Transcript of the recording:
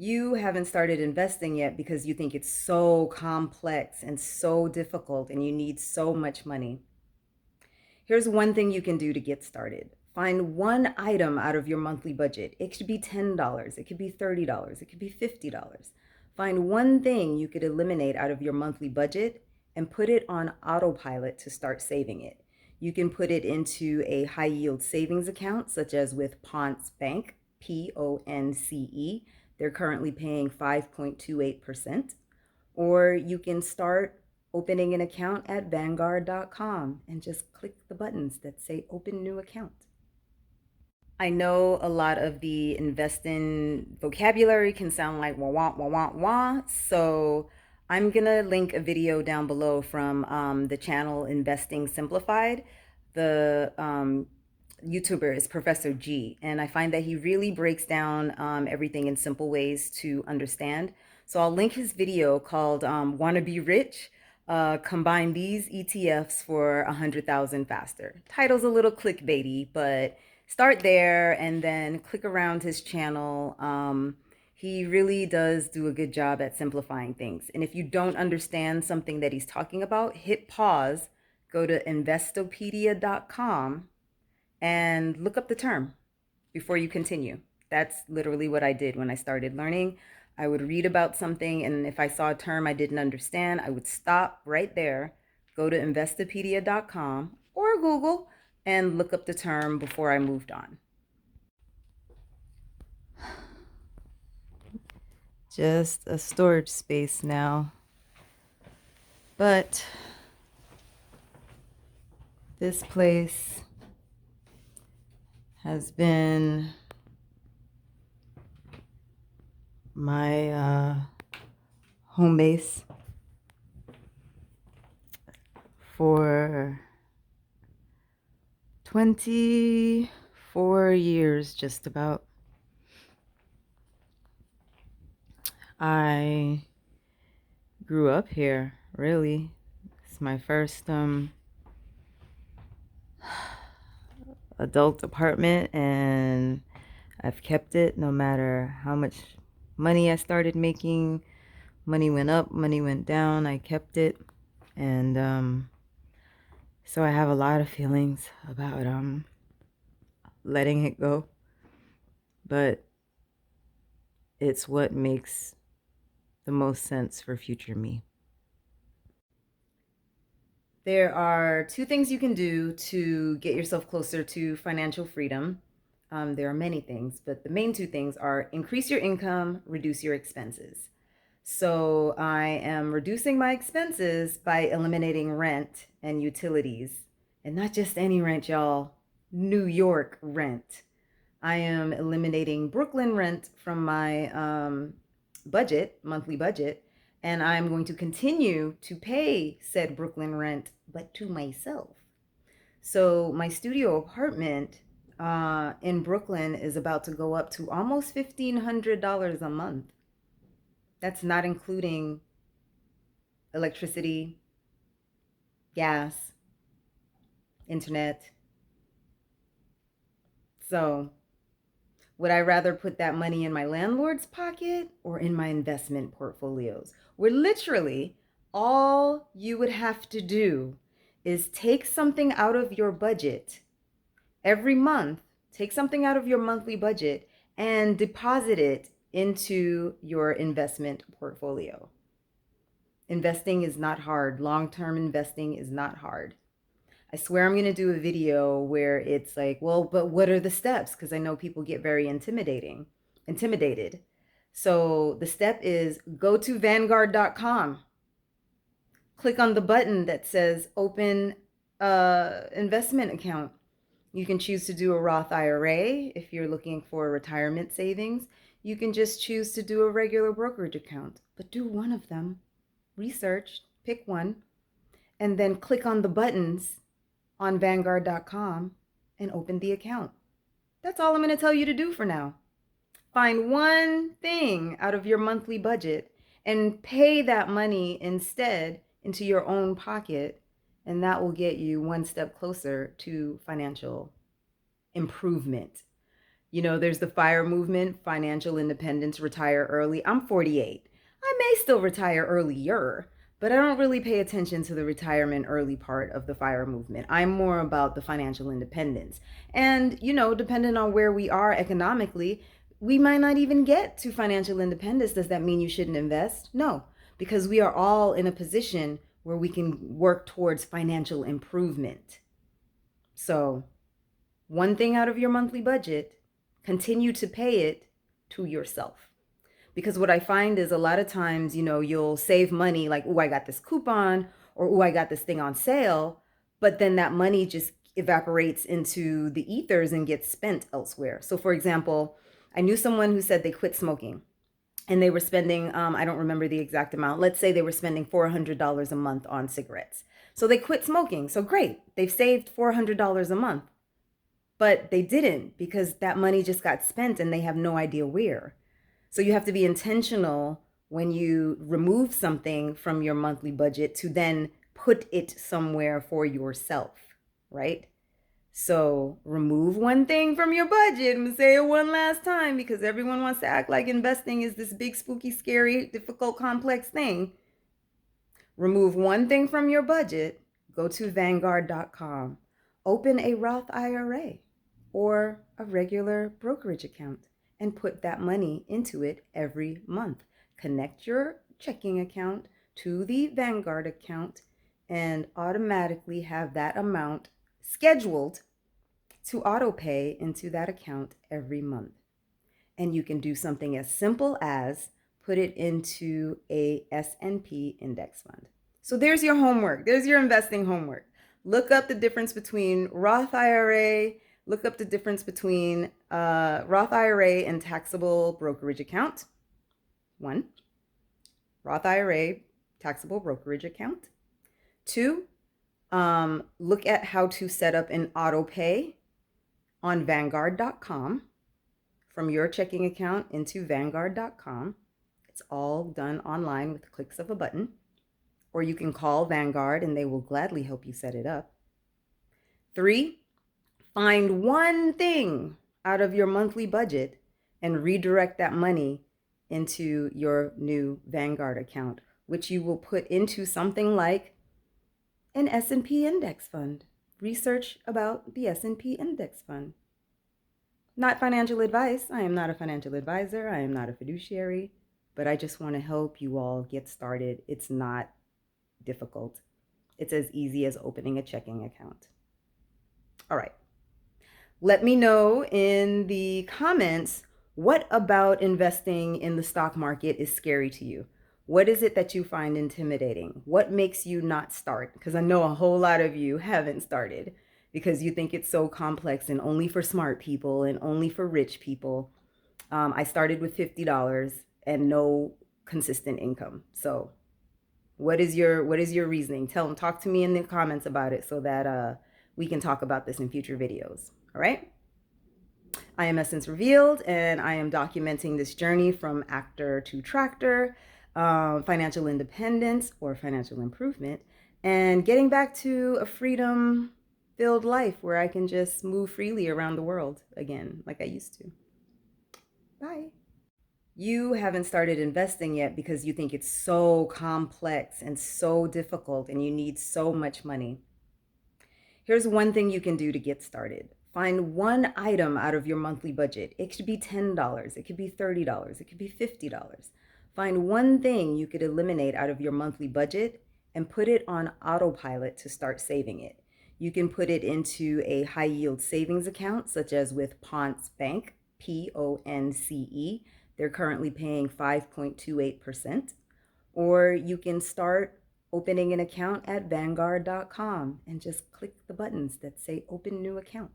You haven't started investing yet because you think it's so complex and so difficult and you need so much money. Here's one thing you can do to get started. Find one item out of your monthly budget. It could be $10, it could be $30, it could be $50. Find one thing you could eliminate out of your monthly budget and put it on autopilot to start saving it. You can put it into a high yield savings account, such as with Ponce Bank, PONCE. They're currently paying 5.28%. Or you can start opening an account at Vanguard.com and just click the buttons that say open new account. I know a lot of the investing vocabulary can sound like wah wah wah wah wah. So I'm gonna link a video down below from the channel Investing Simplified. The YouTuber is Professor G, and I find that he really breaks down everything in simple ways to understand. So I'll link his video called "Wanna Be Rich." Combine these ETFs for 100,000 faster. Title's a little clickbaity, but start there and then click around his channel. He really does do a good job at simplifying things. And if you don't understand something that he's talking about, hit pause, go to investopedia.com and look up the term before you continue. That's literally what I did when I started learning. I would read about something, and if I saw a term I didn't understand, I would stop right there, go to investopedia.com or Google, and look up the term before I moved on. Just a storage space now. But this place has been my home base for 24 years, just about. I grew up here, really. It's my first adult apartment, and I've kept it no matter how much money I started making. Money went up, money went down, I kept it. And so I have a lot of feelings about letting it go. But it's what makes the most sense for future me. There are two things you can do to get yourself closer to financial freedom. There are many things, but the main two things are increase your income, reduce your expenses. So I am reducing my expenses by eliminating rent and utilities. And not just any rent, y'all, New York rent. I am eliminating Brooklyn rent from my monthly budget, and I'm going to continue to pay said Brooklyn rent, but to myself. So my studio apartment in Brooklyn is about to go up to almost $1,500 a month. That's not including electricity, gas, internet. So would I rather put that money in my landlord's pocket or in my investment portfolios? Where literally all you would have to do is take something out of your budget every month, take something out of your monthly budget and deposit it into your investment portfolio. Investing is not hard. Long-term investing is not hard. I swear I'm going to do a video where it's like, well, but what are the steps? Because I know people get very intimidated. So the step is go to Vanguard.com. Click on the button that says open investment account. You can choose to do a Roth IRA if you're looking for retirement savings. You can just choose to do a regular brokerage account, but do one of them. Research, pick one, and then click on the buttons on Vanguard.com and open the account. That's all I'm going to tell you to do for now. Find one thing out of your monthly budget and pay that money instead into your own pocket, and that will get you one step closer to financial improvement. There's the FIRE movement, financial independence, retire early. I'm 48. I may still retire earlier, but I don't really pay attention to the retirement early part of the FIRE movement. I'm more about the financial independence. And, depending on where we are economically, we might not even get to financial independence. Does that mean you shouldn't invest? No, because we are all in a position where we can work towards financial improvement. So, one thing out of your monthly budget, continue to pay it to yourself. Because what I find is a lot of times, you'll save money like, oh, I got this coupon, or oh, I got this thing on sale, but then that money just evaporates into the ethers and gets spent elsewhere. So for example, I knew someone who said they quit smoking and they were spending, I don't remember the exact amount. Let's say they were spending $400 a month on cigarettes. So they quit smoking. So great. They've saved $400 a month, but they didn't because that money just got spent and they have no idea where. So you have to be intentional when you remove something from your monthly budget to then put it somewhere for yourself, right? So remove one thing from your budget. I'm gonna say it one last time because everyone wants to act like investing is this big, spooky, scary, difficult, complex thing. Remove one thing from your budget. Go to Vanguard.com. Open a Roth IRA or a regular brokerage account and put that money into it every month. Connect your checking account to the Vanguard account and automatically have that amount scheduled to auto pay into that account every month. And you can do something as simple as put it into a S&P index fund. So there's your homework. There's your investing homework. Look up the difference between Roth IRA. Look up the difference between Roth IRA and taxable brokerage account. One, Roth IRA, taxable brokerage account. Two, look at how to set up an auto pay on Vanguard.com from your checking account into Vanguard.com. It's all done online with clicks of a button. Or you can call Vanguard and they will gladly help you set it up. Three, find one thing out of your monthly budget and redirect that money into your new Vanguard account, which you will put into something like an S&P index fund. Research about the S&P index fund. Not financial advice. I am not a financial advisor. I am not a fiduciary, but I just want to help you all get started. It's not difficult. It's as easy as opening a checking account. All right. Let me know in the comments, what about investing in the stock market is scary to you? What is it that you find intimidating? What makes you not start? Because I know a whole lot of you haven't started because you think it's so complex and only for smart people and only for rich people. I started with $50 and no consistent income. So what is your reasoning? Talk to me in the comments about it so that we can talk about this in future videos. All right. I am Essence Revealed, and I am documenting this journey from actor to tractor, financial independence or financial improvement, and getting back to a freedom-filled life where I can just move freely around the world again, like I used to. Bye. You haven't started investing yet because you think it's so complex and so difficult and you need so much money. Here's one thing you can do to get started. Find one item out of your monthly budget. It could be $10, it could be $30, it could be $50. Find one thing you could eliminate out of your monthly budget and put it on autopilot to start saving it. You can put it into a high yield savings account, such as with Ponce Bank, PONCE. They're currently paying 5.28%. Or you can start opening an account at Vanguard.com and just click the buttons that say open new account.